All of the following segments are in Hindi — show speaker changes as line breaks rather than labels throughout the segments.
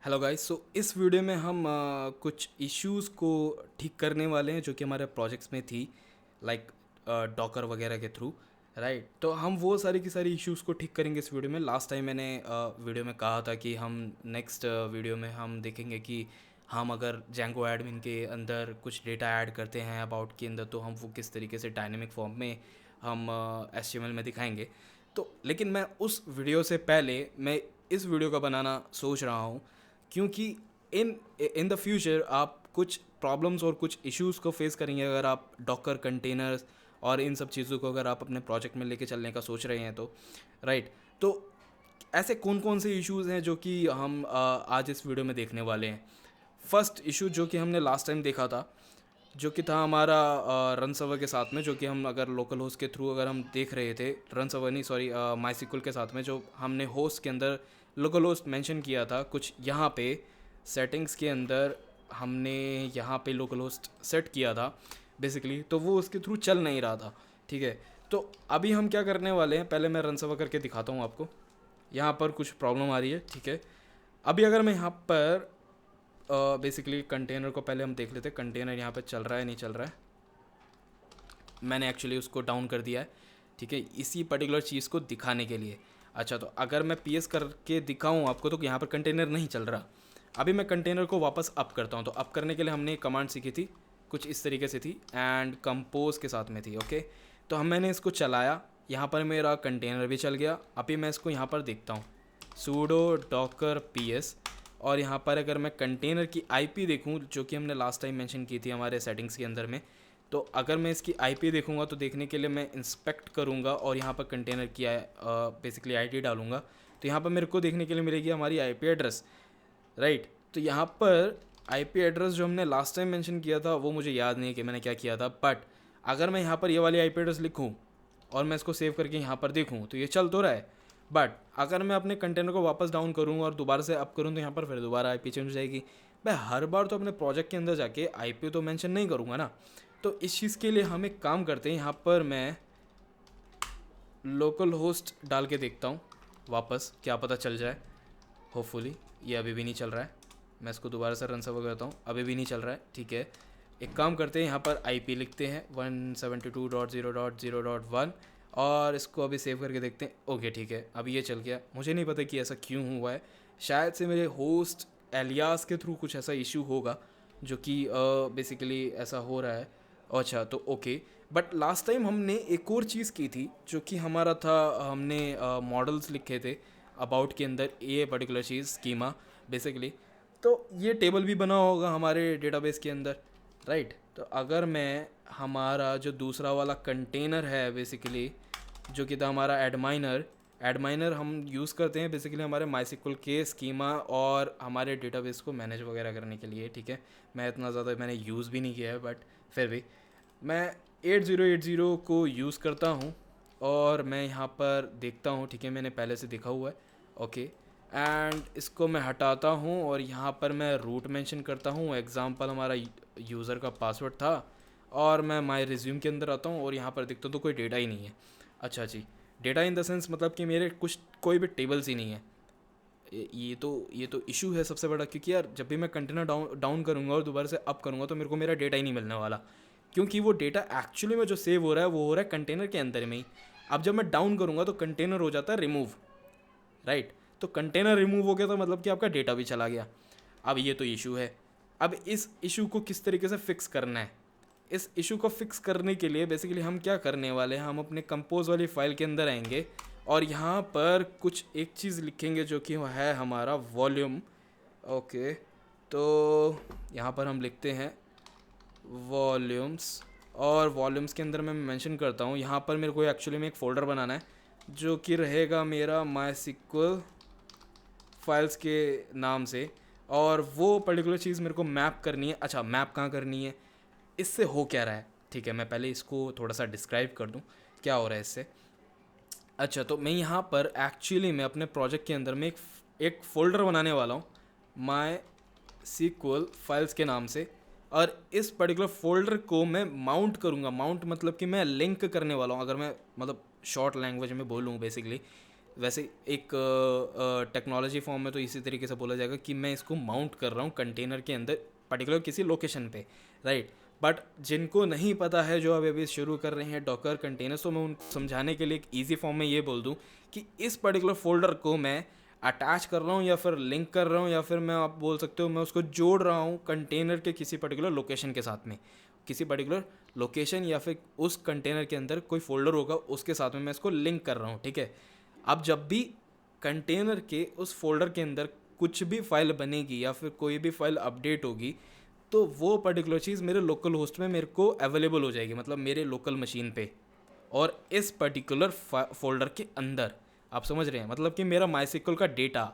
Hello guys. इस वीडियो में हम कुछ इश्यूज़ को ठीक करने वाले हैं जो कि हमारे प्रोजेक्ट्स में थी, लाइक डॉकर वगैरह के थ्रू। राइट, तो हम वो सारी की सारी इश्यूज़ को ठीक करेंगे इस वीडियो में। लास्ट टाइम मैंने वीडियो में कहा था कि हम नेक्स्ट वीडियो में हम देखेंगे कि हम अगर जेंगो एडमिन के अंदर कुछ डेटा ऐड करते हैं अबाउट के अंदर, तो हम वो किस तरीके से डायनेमिक फॉर्म में हम HTML में दिखाएंगे। तो लेकिन मैं उस वीडियो से पहले मैं इस वीडियो का बनाना सोच रहा हूँ, क्योंकि इन इन द फ्यूचर आप कुछ प्रॉब्लम्स और कुछ इश्यूज़ को फेस करेंगे अगर आप डॉकर कंटेनर्स और इन सब चीज़ों को अगर आप अपने प्रोजेक्ट में लेके चलने का सोच रहे हैं तो। राइट, तो ऐसे कौन कौन से इश्यूज़ हैं जो कि हम आज इस वीडियो में देखने वाले हैं। फर्स्ट इशू जो कि हमने लास्ट टाइम देखा था, जो कि था हमारा रन सर्वर के साथ में, जो कि हम अगर लोकल होस्ट के थ्रू अगर हम देख रहे थे, रन सर्वर नहीं सॉरी माईसीक्वल के साथ में, जो हमने होस्ट के अंदर लोकल होस्ट मेंशन किया था कुछ यहाँ पे सेटिंग्स के अंदर, हमने यहाँ पे लोकल होस्ट सेट किया था बेसिकली, तो वो उसके थ्रू चल नहीं रहा था। ठीक है, तो अभी हम क्या करने वाले हैं, पहले मैं रन सर्वर करके दिखाता हूँ आपको। यहाँ पर कुछ प्रॉब्लम आ रही है। ठीक है, अभी अगर मैं यहाँ पर बेसिकली कंटेनर को पहले हम देख लेते हैं, कंटेनर यहाँ पे चल रहा है नहीं चल रहा है। मैंने एक्चुअली उसको डाउन कर दिया है, ठीक है, इसी पर्टिकुलर चीज़ को दिखाने के लिए। अच्छा, तो अगर मैं PS करके दिखाऊँ आपको तो यहाँ पर कंटेनर नहीं चल रहा। अभी मैं कंटेनर को वापस अप करता हूँ, तो अप करने के लिए हमने एक कमांड सीखी थी, कुछ इस तरीके से थी एंड कंपोज के साथ में थी। ओके, तो मैंने इसको चलाया, यहाँ पर मेरा कंटेनर भी चल गया। अभी मैं इसको यहाँ पर देखता हूँ, sudo docker ps, और यहाँ पर अगर मैं कंटेनर की IP देखूँ जो कि हमने लास्ट टाइम मेंशन की थी हमारे सेटिंग्स के अंदर में, तो अगर मैं इसकी IP देखूँगा तो देखने के लिए मैं इंस्पेक्ट करूँगा और यहाँ पर कंटेनर की बेसिकली ID डालूँगा, तो यहाँ पर मेरे को देखने के लिए मिलेगी हमारी IP एड्रेस। राइट, तो यहाँ पर IP एड्रेस जो हमने लास्ट टाइम मेंशन किया था वो मुझे याद नहीं है कि मैंने क्या किया था, बट अगर मैं यहाँ पर ये वाली IP एड्रेस लिखूँ और मैं इसको सेव करके यहाँ पर देखूँ तो ये चल तो रहा है। बट अगर मैं अपने कंटेनर को वापस डाउन करूँ और दोबारा से अप करूँ तो यहाँ पर फिर दोबारा IP चेंज हो जाएगी। मैं हर बार तो अपने प्रोजेक्ट के अंदर जाके IP तो मेंशन नहीं करूँगा ना। तो इस चीज़ के लिए हम एक काम करते हैं, यहाँ पर मैं लोकल होस्ट डाल के देखता हूँ वापस, क्या पता चल जाए। होपफुली ये अभी भी नहीं चल रहा है। मैं इसको दोबारा से रन सर्वर करता हूँ, अभी भी नहीं चल रहा है। ठीक है, एक काम करते हैं, यहाँ पर IP लिखते हैं 172.0.0.1 और इसको अभी सेव करके देखते हैं। ओके ठीक है, अभी ये चल गया। मुझे नहीं पता कि ऐसा क्यों हुआ है, शायद से मेरे होस्ट एलियास के थ्रू कुछ ऐसा इशू होगा जो कि बेसिकली ऐसा हो रहा है। अच्छा, तो ओके, बट लास्ट टाइम हमने एक और चीज़ की थी जो कि हमारा था, हमने मॉडल्स लिखे थे अबाउट के अंदर, ये पर्टिकुलर चीज़ स्कीमा बेसिकली। तो ये टेबल भी बना होगा हमारे डेटाबेस के अंदर। राइट, तो अगर मैं हमारा जो दूसरा वाला कंटेनर है बेसिकली, जो कि था हमारा एडमाइनर, एडमाइनर हम यूज़ करते हैं बेसिकली हमारे माईसीक्वल के स्कीमा और हमारे डेटाबेस को मैनेज वगैरह करने के लिए। ठीक है, मैं इतना ज़्यादा मैंने यूज़ भी नहीं किया है, बट फिर भी मैं 8080 को यूज़ करता हूँ और मैं यहाँ पर देखता हूँ। ठीक है, मैंने पहले से देखा हुआ है। ओके, एंड इसको मैं हटाता हूँ और यहाँ पर मैं रूट मेंशन करता हूँ। एग्जांपल हमारा यूज़र का पासवर्ड था और मैं माय रिज्यूम के अंदर आता हूँ और यहाँ पर देखता हूँ तो कोई डेटा ही नहीं है। अच्छा जी, डेटा इन द सेंस मतलब कि मेरे कुछ कोई भी टेबल्स ही नहीं है। ये तो इशू है सबसे बड़ा, क्योंकि यार जब भी मैं कंटेनर डाउन करूँगा और दोबारा से अप करूँगा तो मेरे को मेरा डेटा ही नहीं मिलने वाला, क्योंकि वो डेटा एक्चुअली में जो सेव हो रहा है वो हो रहा है कंटेनर के अंदर में ही। अब जब मैं डाउन करूँगा तो कंटेनर हो जाता है रिमूव। राइट, तो कंटेनर रिमूव हो गया तो मतलब कि आपका डेटा भी चला गया। अब ये तो इशू है। अब इस इशू को किस तरीके से फिक्स करना है, इस इशू को फिक्स करने के लिए बेसिकली हम क्या करने वाले हैं, हम अपने कंपोज वाली फाइल के अंदर आएंगे और यहाँ पर कुछ एक चीज़ लिखेंगे जो कि है हमारा वॉल्यूम। ओके, तो यहाँ पर हम लिखते हैं वॉल्यूम्स, और वॉल्यूम्स के अंदर मैं मेंशन करता हूँ, यहाँ पर मेरे को एक्चुअली में एक फ़ोल्डर बनाना है जो कि रहेगा मेरा माईसीक्वल फाइल्स के नाम से, और वो पर्टिकुलर चीज़ मेरे को मैप करनी है। अच्छा, मैप कहाँ करनी है, इससे हो क्या रहा है। ठीक है, मैं पहले इसको थोड़ा सा डिस्क्राइब कर दूँ क्या हो रहा है इससे। अच्छा, तो मैं यहाँ पर एक्चुअली मैं अपने प्रोजेक्ट के अंदर में एक फ़ोल्डर बनाने वाला हूँ माई सीक्वल फाइल्स के नाम से, और इस पर्टिकुलर फोल्डर को मैं माउंट करूँगा। माउंट मतलब कि मैं लिंक करने वाला हूँ, अगर मैं मतलब शॉर्ट लैंग्वेज में बोलूँ बेसिकली, वैसे एक टेक्नोलॉजी फॉर्म में तो इसी तरीके से बोला जाएगा कि मैं इसको माउंट कर रहा हूँ कंटेनर के अंदर पर्टिकुलर किसी लोकेशन पे, राइट। बट जिनको नहीं पता है, जो अभी अभी शुरू कर रहे हैं डॉकर कंटेनर्स, तो मैं उनको समझाने के लिए एक ईजी फॉर्म में ये बोल दूँ कि इस पर्टिकुलर फोल्डर को मैं अटैच कर रहा हूँ या फिर लिंक कर रहा हूँ, या फिर मैं आप बोल सकते हो मैं उसको जोड़ रहा हूँ कंटेनर के किसी पर्टिकुलर लोकेशन के साथ में, किसी पर्टिकुलर लोकेशन या फिर उस कंटेनर के अंदर कोई फोल्डर होगा उसके साथ में मैं इसको लिंक कर रहा हूँ, ठीक है। अब जब भी कंटेनर के उस फोल्डर के अंदर कुछ भी फाइल बनेगी या फिर कोई भी फाइल अपडेट होगी, तो वो पर्टिकुलर चीज़ मेरे लोकल होस्ट में मेरे को अवेलेबल हो जाएगी, मतलब मेरे लोकल मशीन पे, और इस पर्टिकुलर फोल्डर के अंदर। आप समझ रहे हैं, मतलब कि मेरा माईसिक्वल का डेटा,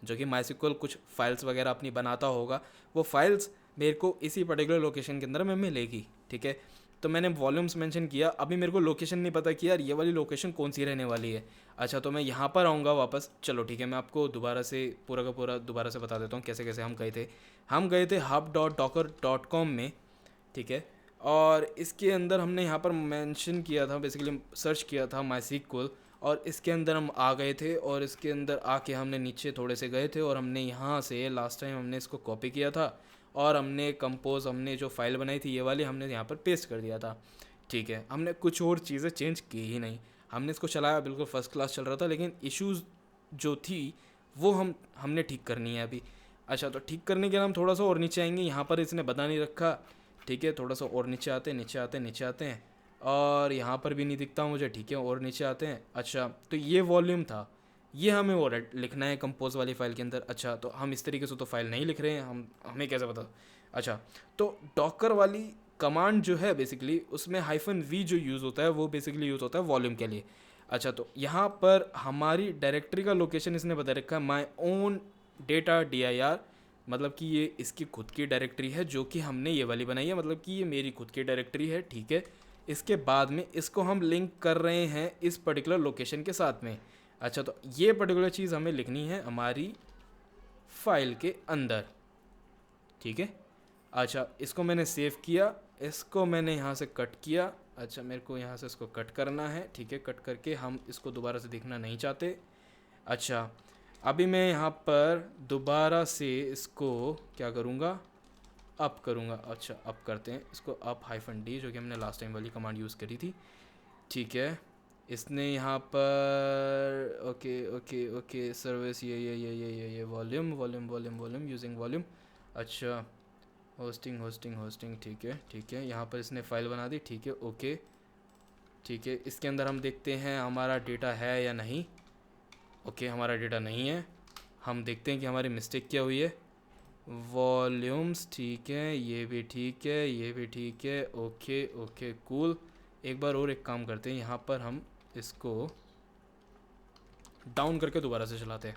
जो कि माईसिक्वल कुछ फाइल्स वगैरह अपनी बनाता होगा, वो फाइल्स मेरे को इसी पर्टिकुलर लोकेशन के अंदर में मिलेगी, ठीक है। तो मैंने वॉल्यूम्स मेंशन किया, अभी मेरे को लोकेशन नहीं पता कि यार ये वाली लोकेशन कौन सी रहने वाली है। अच्छा, तो मैं यहाँ पर आऊँगा वापस, चलो ठीक है, मैं आपको दोबारा से पूरा का पूरा दोबारा से बता देता हूँ कैसे कैसे हम गए थे hub.docker.com में, ठीक है। और इसके अंदर हमने यहाँ पर मेंशन किया था, बेसिकली सर्च किया था माईसिक्वल, और इसके अंदर हम आ गए थे, और इसके अंदर आके हमने नीचे थोड़े से गए थे और हमने यहाँ से लास्ट टाइम हमने इसको कॉपी किया था और हमने कंपोज, हमने जो फाइल बनाई थी ये वाली, हमने यहाँ पर पेस्ट कर दिया था, ठीक है। हमने कुछ और चीज़ें चेंज की ही नहीं, हमने इसको चलाया, बिल्कुल फर्स्ट क्लास चल रहा था, लेकिन इश्यूज़ जो थी वो हमने ठीक करनी है अभी। अच्छा, तो ठीक करने के लिए हम थोड़ा सा और नीचे आएंगे, यहाँ पर इसने बता नहीं रखा, ठीक है। थोड़ा सा और नीचे आते हैं, नीचे आते हैं, और यहाँ पर भी नहीं दिखता मुझे, ठीक है, और नीचे आते हैं। अच्छा, तो ये वॉल्यूम था, ये हमें और लिखना है कंपोज वाली फ़ाइल के अंदर। अच्छा, तो हम इस तरीके से तो फाइल नहीं लिख रहे हैं, हमें कैसे पता। अच्छा, तो डॉकर वाली कमांड जो है बेसिकली उसमें -v जो यूज़ होता है वो बेसिकली यूज़ होता है वॉल्यूम के लिए। अच्छा, तो यहाँ पर हमारी डायरेक्टरी का लोकेशन इसने बता रखा है माई ओन डेटा dir, मतलब कि ये इसकी खुद की डायरेक्टरी है जो कि हमने ये वाली बनाई है, मतलब कि ये मेरी खुद की डायरेक्टरी है, ठीक है। इसके बाद में इसको हम लिंक कर रहे हैं इस पर्टिकुलर लोकेशन के साथ में। अच्छा, तो ये पर्टिकुलर चीज़ हमें लिखनी है हमारी फाइल के अंदर, ठीक है। अच्छा, इसको मैंने सेव किया, इसको मैंने यहाँ से कट किया। अच्छा, मेरे को यहाँ से इसको कट करना है, ठीक है, कट करके हम इसको दोबारा से देखना नहीं चाहते। अच्छा, अभी मैं यहाँ पर दोबारा से इसको क्या करूँगा, अप करूँगा। अच्छा, अप करते हैं इसको, अप -d, जो कि हमने लास्ट टाइम वाली कमांड यूज़ करी थी, ठीक है। इसने यहाँ पर ओके ओके ओके सर्विस ये वॉल्यूम यूजिंग वॉल्यूम। अच्छा, होस्टिंग, ठीक है, यहाँ पर इसने फ़ाइल बना दी, ठीक है, ओके, ठीक है। इसके अंदर हम देखते हैं हमारा डेटा है या नहीं। ओके, हमारा डेटा नहीं है। हम देखते हैं कि हमारी मिस्टेक क्या हुई है। वॉल्यूम्स, ठीक है, ये भी ठीक है, ये भी ठीक है, ओके ओके कूल। एक बार और एक काम करते हैं, यहाँ पर हम इसको डाउन करके दोबारा से चलाते हैं।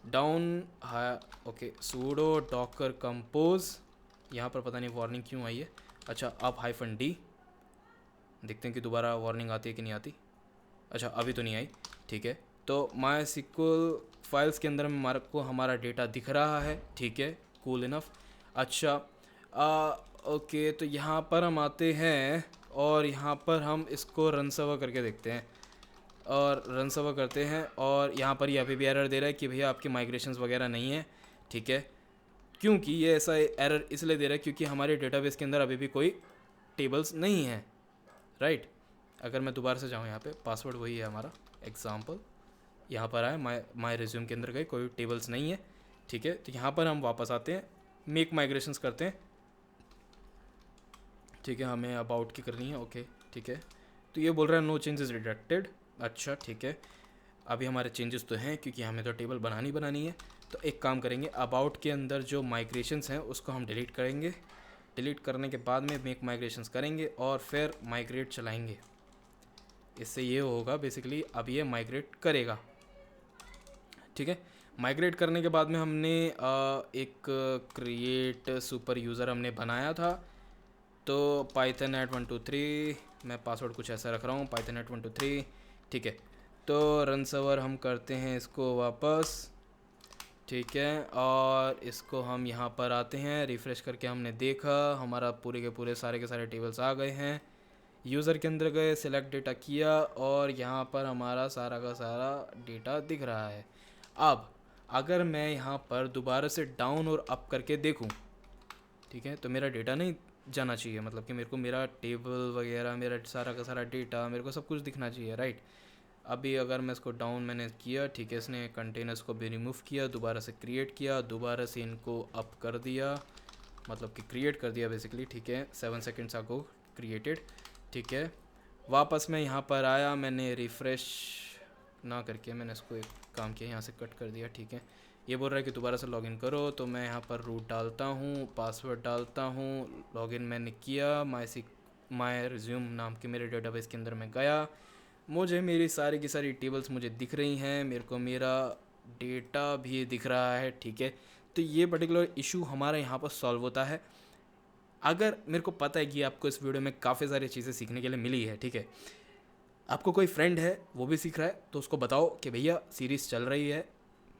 डाउन, हाँ, ओके, sudo docker compose, यहाँ पर पता नहीं वार्निंग क्यों आई है। अच्छा, अब -d, देखते हैं कि दोबारा वार्निंग आती है कि नहीं आती। अच्छा, अभी तो नहीं आई, ठीक है। तो माईसिक्वल फाइल्स के अंदर हमारे को हमारा डेटा दिख रहा है, ठीक है, कूल इनफ। अच्छा, ओके, तो यहाँ पर हम आते हैं और यहाँ पर हम इसको रन सर्वर करके देखते हैं, और रन सर्वर करते हैं, और यहाँ पर ये अभी भी एरर दे रहा है कि भैया आपकी माइग्रेशंस वगैरह नहीं है, ठीक है। क्योंकि ये ऐसा एरर इसलिए दे रहा है क्योंकि हमारे डेटाबेस के अंदर अभी भी कोई टेबल्स नहीं है, राइट। अगर मैं दोबारा से जाऊँ, यहाँ पे पासवर्ड वही है हमारा एग्जाम्पल, यहाँ पर आए माई रिज्यूम के अंदर गए, कोई टेबल्स नहीं है, ठीक है। तो यहाँ पर हम वापस आते हैं, मेक माइग्रेशंस करते हैं, ठीक है, हमें अबाउट की करनी है, ओके, ठीक है। तो ये बोल रहा है नो चेंजेस डिटेक्टेड। अच्छा, ठीक है, अभी हमारे चेंजेस तो हैं क्योंकि हमें तो टेबल बनानी है। तो एक काम करेंगे, अबाउट के अंदर जो माइग्रेशंस हैं उसको हम डिलीट करेंगे। डिलीट करने के बाद में मेक माइग्रेशंस करेंगे और फिर माइग्रेट चलाएंगे। इससे ये होगा बेसिकली, अब ये माइग्रेट करेगा, ठीक है। माइग्रेट करने के बाद में हमने एक क्रिएट सुपर यूज़र हमने बनाया था, तो python@123, मैं पासवर्ड कुछ ऐसा रख रहा हूँ, python@123, ठीक है। तो रन सर्वर हम करते हैं इसको वापस, ठीक है, और इसको हम यहाँ पर आते हैं, रिफ़्रेश करके हमने देखा हमारा पूरे के पूरे सारे के सारे टेबल्स आ गए हैं। यूज़र के अंदर गए, सिलेक्ट डेटा किया और यहाँ पर हमारा सारा का सारा डेटा दिख रहा है। अब अगर मैं यहाँ पर दोबारा से डाउन और अप करके देखूँ, ठीक है, तो मेरा डेटा नहीं जाना चाहिए, मतलब कि मेरे को मेरा टेबल वगैरह, मेरा सारा का सारा डेटा, मेरे को सब कुछ दिखना चाहिए, राइट। अभी अगर मैं इसको डाउन मैंने किया, ठीक है, इसने कंटेनर्स को भी रिमूव किया, दोबारा से क्रिएट किया, दोबारा से इनको अप कर दिया, मतलब कि क्रिएट कर दिया बेसिकली, ठीक है, 7 सेकेंड्स आगो क्रिएटेड, ठीक है। वापस मैं यहाँ पर आया, मैंने रिफ़्रेश ना करके मैंने इसको एक काम किया, यहाँ से कट कर दिया, ठीक है। ये बोल रहा है कि दोबारा से लॉगिन करो, तो मैं यहाँ पर रूट डालता हूँ, पासवर्ड डालता हूँ, लॉगिन मैंने किया, माई रिज्यूम नाम के मेरे डेटाबेस के अंदर मैं गया, मुझे मेरी सारी की सारी टेबल्स मुझे दिख रही हैं, मेरे को मेरा डेटा भी दिख रहा है, ठीक है। तो ये पर्टिकुलर इशू हमारा यहाँ पर सॉल्व होता है। अगर मेरे को पता है कि आपको इस वीडियो में काफ़ी सारी चीज़ें सीखने के लिए मिली है, ठीक है, आपको कोई फ्रेंड है वो भी सीख रहा है, तो उसको बताओ कि भैया सीरीज़ चल रही है,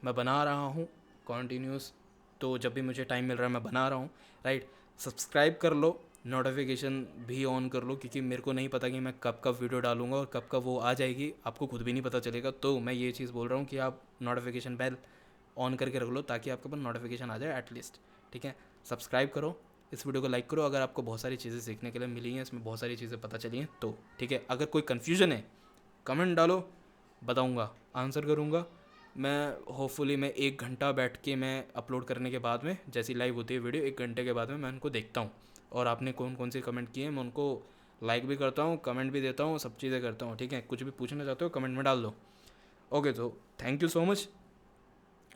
मैं बना रहा हूँ कॉन्टीन्यूस, तो जब भी मुझे टाइम मिल रहा है मैं बना रहा हूँ, राइट। सब्सक्राइब कर लो, नोटिफिकेशन भी ऑन कर लो, क्योंकि मेरे को नहीं पता कि मैं कब कब वीडियो डालूंगा और कब कब वो आ जाएगी, आपको खुद भी नहीं पता चलेगा। तो मैं ये चीज़ बोल रहा हूँ कि आप नोटिफिकेशन बेल ऑन करके रख लो ताकि आपके पास नोटिफिकेशन आ जाए एटलीस्ट, ठीक है। सब्सक्राइब करो, इस वीडियो को लाइक करो अगर आपको बहुत सारी चीज़ें सीखने के लिए मिली हैं, इसमें बहुत सारी चीज़ें पता चली हैं तो, ठीक है। अगर कोई कन्फ्यूजन है कमेंट डालो, बताऊंगा, आंसर करूंगा मैं। होपफुली मैं 1 घंटा बैठ के मैं अपलोड करने के बाद में, जैसी लाइव होती है वीडियो, 1 घंटे के बाद में मैं उनको देखता हूँ और आपने कौन कौन से कमेंट किए हैं मैं उनको लाइक भी करता हूँ, कमेंट भी देता हूँ, सब चीज़ें करता हूँ, ठीक है। कुछ भी पूछना चाहते हो कमेंट में डाल दो। ओके, तो thank you so much.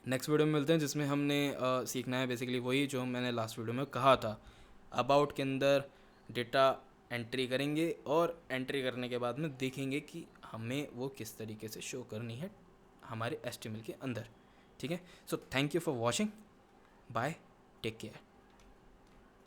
Next video में मिलते हैं जिसमें हमने सीखना है बेसिकली वही जो मैंने लास्ट वीडियो में कहा था, अबाउट के अंदर डेटा एंट्री करेंगे और एंट्री करने के बाद में देखेंगे कि हमें वो किस तरीके से शो करनी है हमारे HTML के अंदर, ठीक है। So thank you for watching, bye, take care.